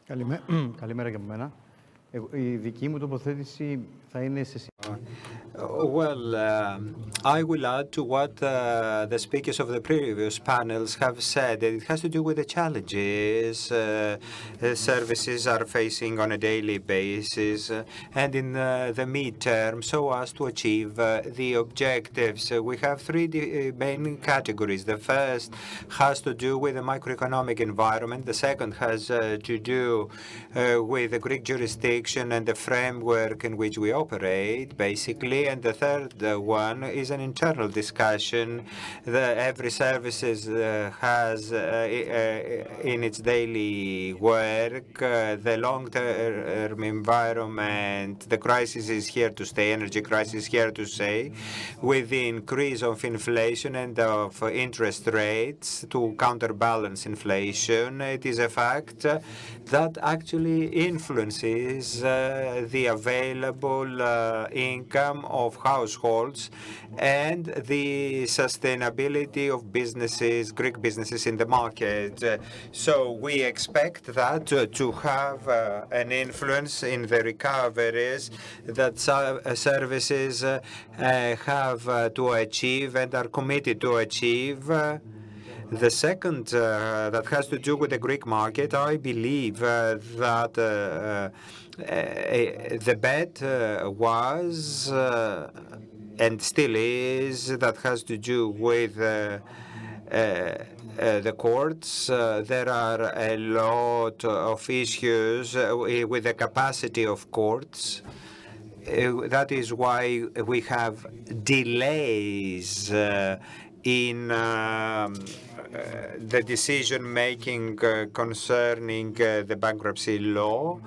Καλημέρα και από μένα. Η δική μου τοποθέτηση θα είναι σε... Well, I will add to what the speakers of the previous panels have said. It has to do with the challenges services are facing on a daily basis and in the midterm so as to achieve the objectives. We have three main categories. The first has to do with the macroeconomic environment. The second has to do with the Greek jurisdiction and the framework in which we operate, basically. And the third one is an internal discussion that every services has in its daily work. The long-term environment, the crisis is here to stay, energy crisis is here to stay, with the increase of inflation and of interest rates to counterbalance inflation. It is a fact that actually influences the available income of households and the sustainability of businesses, Greek businesses in the market. So we expect that to have an influence in the recoveries that services have to achieve and are committed to achieve. The second that has to do with the Greek market, I believe that the bet was and still is that has to do with the courts. There are a lot of issues with the capacity of courts. That is why we have delays in the decision-making concerning the bankruptcy law.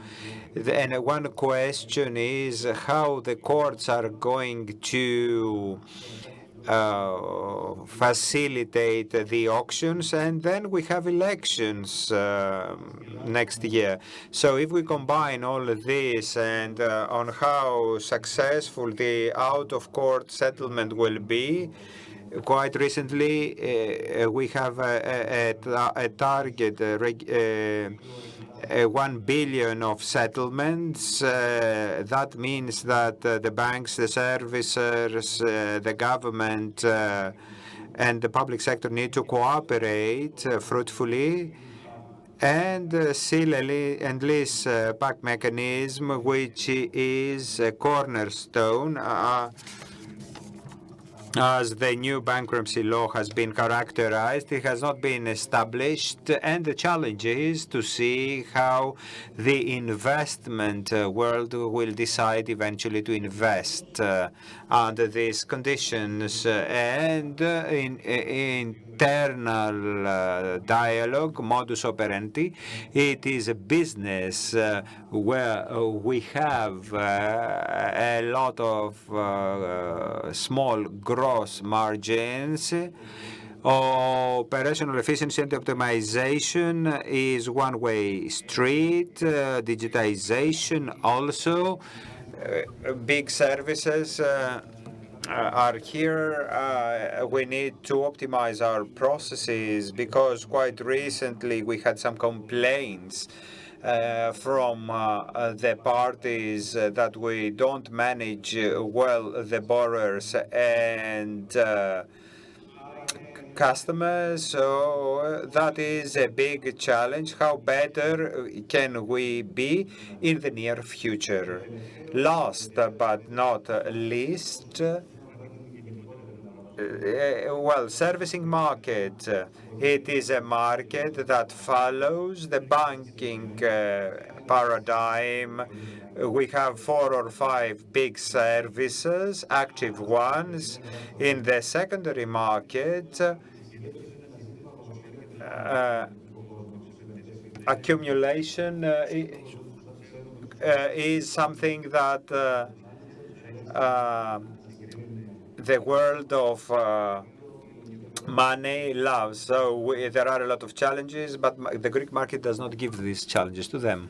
And one question is how the courts are going to facilitate the auctions, and then we have elections next year. So if we combine all of this and on how successful the out-of-court settlement will be, quite recently, we have a target, 1 billion of settlements. That means that the banks, the servicers, the government, and the public sector need to cooperate fruitfully. And seal and lease back mechanism, which is a cornerstone as the new bankruptcy law has been characterized. It has not been established, and the challenge is to see how the investment world will decide eventually to invest under these conditions. And in internal dialogue, modus operandi, it is a business where we have a lot of small gross margins. Operational efficiency and optimization is one-way street. Digitization also. Big services are here. We need to optimize our processes because quite recently we had some complaints from the parties that we don't manage well the borrowers and customers. So that is a big challenge. How better can we be in the near future? Last but not least, well, servicing market. It is a market that follows the banking paradigm. We have 4 or 5 big services, active ones. In the secondary market, accumulation is something that the world of money loves. So there are a lot of challenges, but the Greek market does not give these challenges to them.